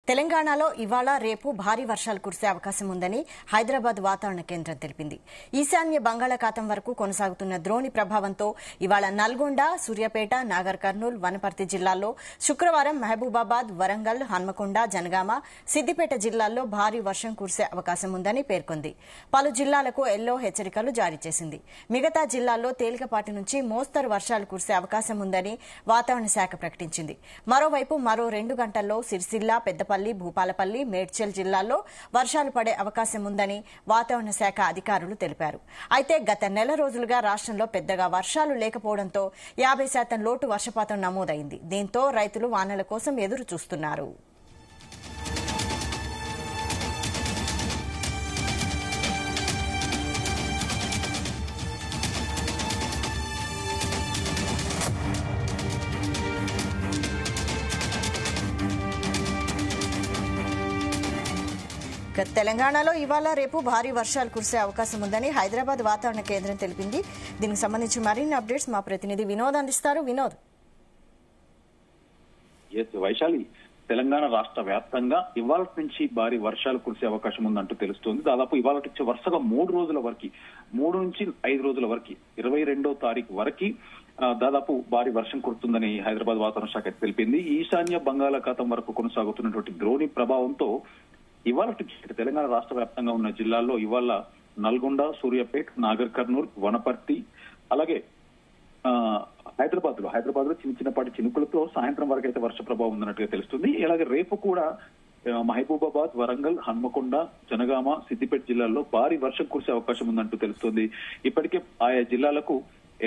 తెలంగాణలో ఇవాళ రేపు భారీ వర్షాలు కురిసే అవకాశం ఉందని హైదరాబాద్ వాతావరణ కేంద్రం తెలిపింది. ఈశాన్య బంగాళాఖాతం వరకు కొనసాగుతున్న ద్రోణి ప్రభావంతో ఇవాళ నల్గొండ, సూర్యాపేట, నాగర్ కర్నూల్, వనపర్తి జిల్లాల్లో, శుక్రవారం మహబూబాబాద్, వరంగల్, హన్మకొండ, జనగామ, సిద్దిపేట జిల్లాల్లో భారీ వర్షం కురిసే అవకాశం ఉందని పేర్కొంది. పలు జిల్లాలకు ఎల్లో హెచ్చరికలు జారీ చేసింది. మిగతా జిల్లాల్లో తేలికపాటి నుంచి మోస్తరు వర్షాలు కురిసే అవకాశం ఉందని వాతావరణ శాఖ ప్రకటించింది. మరోవైపు మరో 2 గంటల్లో సిరిసిల్ల, పెద్దపల్లి, భూపాలపల్లి, మేడ్చల్ జిల్లాల్లో వర్షాలు పడే అవకాశం ఉందని వాతావరణ శాఖ అధికారులు తెలిపారు. అయితే గత నెల రోజులుగా రాష్ట్రంలో పెద్దగా వర్షాలు లేకపోవడంతో 50% లోటు వర్షపాతం నమోదైంది. దీంతో రైతులు వానల కోసం ఎదురు చూస్తున్నారు. తెలంగాణలో ఇవాళ రేపు భారీ వర్షాలు కురిసే అవకాశం ఉందని హైదరాబాద్ వాతావరణ కేంద్రం తెలిపింది. దీనికి సంబంధించి మరిన్ని అప్డేట్స్ మా ప్రతినిధి వినోద్ అందిస్తారు. వినోద్. వైశాలి, తెలంగాణ రాష్ట్ర వ్యాప్తంగా ఇవాళ నుంచి భారీ వర్షాలు కురిసే అవకాశం ఉందంటూ తెలుస్తోంది. దాదాపు ఇవాళ నుంచి వరుసగా 3 రోజుల వరకు 3 నుంచి 5 రోజుల వరకు 22వ తారీఖు వరకు దాదాపు భారీ వర్షం కురుతుందని హైదరాబాద్ వాతావరణ శాఖ తెలిపింది. ఈశాన్య బంగాళాఖాతం వరకు కొనసాగుతున్నటువంటి ద్రోణి ప్రభావంతో ఇవాళ తెలంగాణ రాష్ట్ర వ్యాప్తంగా ఉన్న జిల్లాల్లో ఇవాళ నల్గొండ, సూర్యాపేట, నాగర్ కర్నూల్, వనపర్తి, అలాగే హైదరాబాద్ లో చిన్నపాటి చినుకులతో సాయంత్రం వరకు అయితే వర్ష ప్రభావం ఉందన్నట్టుగా తెలుస్తుంది. అలాగే రేపు కూడా మహబూబాబాద్, వరంగల్, హన్మకొండ, జనగామ, సిద్దిపేట జిల్లాల్లో భారీ వర్షం కురిసే అవకాశం ఉందంటూ తెలుస్తుంది. ఇప్పటికే ఆయా జిల్లాలకు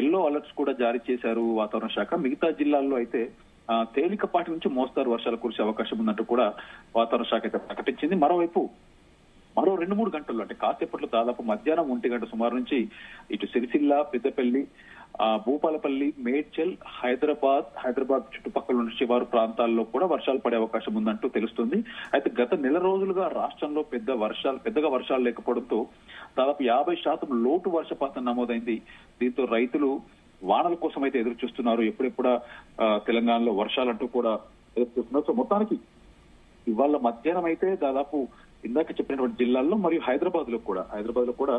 ఎల్లో అలర్ట్స్ కూడా జారీ చేశారు వాతావరణ శాఖ. మిగతా జిల్లాల్లో అయితే తేలికపాటి నుంచి మోస్తారు వర్షాలు కురిసే అవకాశం ఉందంటూ కూడా వాతావరణ శాఖ అయితే ప్రకటించింది. మరోవైపు మరో 2-3 గంటల్లో అంటే కాసేపట్లో దాదాపు మధ్యాహ్నం 1 గంట సుమారు నుంచి ఇటు సిరిసిల్ల, పెద్దపల్లి, భూపాలపల్లి, మేడ్చల్, హైదరాబాద్ చుట్టుపక్కల ఉన్న శివారు ప్రాంతాల్లో కూడా వర్షాలు పడే అవకాశం ఉందంటూ తెలుస్తుంది. అయితే గత నెల రోజులుగా రాష్ట్రంలో పెద్దగా వర్షాలు లేకపోవడంతో దాదాపు 50% లోటు వర్షపాతం నమోదైంది. దీంతో రైతులు వానల కోసం అయితే ఎదురు చూస్తున్నారు. ఎప్పుడెప్పుడా తెలంగాణలో వర్షాలంటూ కూడా ఎదురు చూస్తున్నారు. సో మొత్తానికి ఇవాళ మధ్యాహ్నం అయితే దాదాపు ఇందాక చెప్పినటువంటి జిల్లాల్లో మరియు హైదరాబాద్ లో కూడా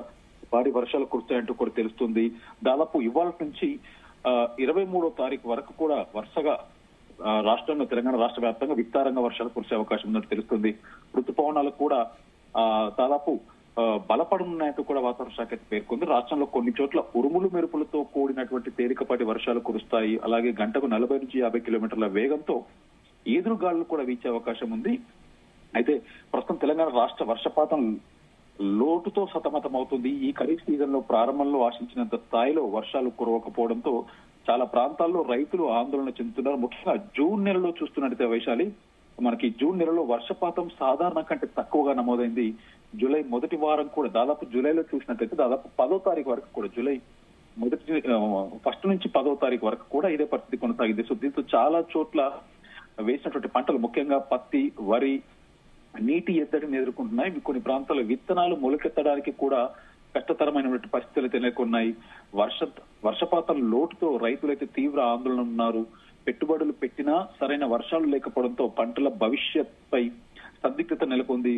భారీ వర్షాలు కురుస్తాయంటూ కూడా తెలుస్తుంది. దాదాపు ఇవాళ నుంచి 23వ తారీఖు వరకు కూడా వరుసగా రాష్ట్రంలో తెలంగాణ రాష్ట్ర వ్యాప్తంగా విస్తారంగా వర్షాలు కురిసే అవకాశం ఉందని తెలుస్తుంది. ఋతుపవనాలు కూడా దాదాపు బలపడనున్నాయంటూ కూడా వాతావరణ శాఖ పేర్కొంది. రాష్ట్రంలో కొన్ని చోట్ల ఉరుములు మెరుపులతో కూడినటువంటి తేలికపాటి వర్షాలు కురుస్తాయి. అలాగే గంటకు 40 నుంచి 50 కిలోమీటర్ల వేగంతో ఈదురుగాళ్లు కూడా వీచే అవకాశం ఉంది. అయితే ప్రస్తుతం తెలంగాణ రాష్ట్ర వర్షపాతం లోటుతో సతమతం అవుతుంది. ఈ ఖరీఫ్ సీజన్ లో ప్రారంభంలో ఆశించినంత స్థాయిలో వర్షాలు కురవకపోవడంతో చాలా ప్రాంతాల్లో రైతులు ఆందోళన చెందుతున్నారు. ముఖ్యంగా జూన్ నెలలో చూస్తున్నట్టయితే వైశాలి, మనకి జూన్ నెలలో వర్షపాతం సాధారణ కంటే తక్కువగా నమోదైంది. జూలై మొదటి వారం కూడా దాదాపు జూలైలో చూసినట్లయితే దాదాపు 10వ తారీఖు వరకు కూడా జూలై ఫస్ట్ నుంచి 10వ తారీఖు వరకు కూడా ఇదే పరిస్థితి కొనసాగింది. సో దీంతో చాలా చోట్ల వేసినటువంటి పంటలు ముఖ్యంగా పత్తి, వరి నీటి ఎద్దడిని ఎదుర్కొంటున్నాయి. కొన్ని ప్రాంతాల్లో విత్తనాలు మొలకెత్తడానికి కూడా కష్టతరమైనటువంటి పరిస్థితులు అయితే నెలకొన్నాయి. వర్షపాతం లోటుతో రైతులైతే తీవ్ర ఆందోళన ఉన్నారు. పెట్టుబడులు పెట్టినా సరైన వర్షాలు లేకపోవడంతో పంటల భవిష్యత్ పై సందిగ్ధత నెలకొంది.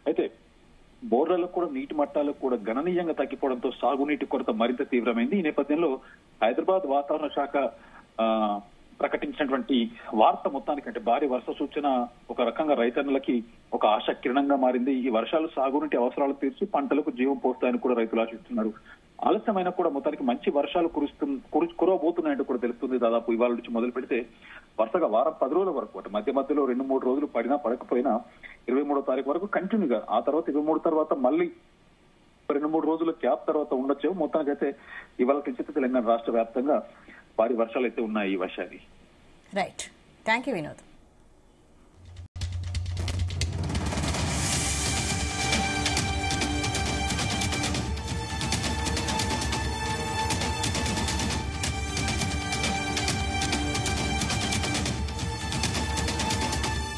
అయితే బోర్లలో కూడా నీటి మట్టాలకు కూడా గణనీయంగా తగ్గిపోవడంతో సాగునీటి కొరత మరింత తీవ్రమైంది. ఈ నేపథ్యంలో హైదరాబాద్ వాతావరణ శాఖ ప్రకటించినటువంటి వార్త మొత్తానికంటే భారీ వర్ష సూచన ఒక రకంగా రైతన్నులకి ఒక ఆశ కిరణంగా మారింది. ఈ వర్షాలు సాగునీటి అవసరాలు తీర్చి పంటలకు జీవం పోస్తాయని కూడా రైతులు ఆశిస్తున్నారు. ఆలస్యమైన కూడా మొత్తానికి మంచి వర్షాలు కురవబోతున్నాయంటూ కూడా తెలుస్తుంది. దాదాపు ఇవాళ నుంచి మొదలు పెడితే వరుసగా వారం 10 రోజుల వరకు అంటే మధ్యలో 2-3 రోజులు పడినా పడకపోయినా 23వ తారీఖు వరకు కంటిన్యూగా, ఆ తర్వాత 23 తర్వాత మళ్ళీ 2-3 రోజుల గ్యాప్ తర్వాత ఉండొచ్చు. మొత్తానికి అయితే ఇవాళ నుంచి తెలంగాణ రాష్ట్ర వ్యాప్తంగా భారీ వర్షాలు అయితే ఉన్నాయి. Vaishali. Right. Thank you Vinod.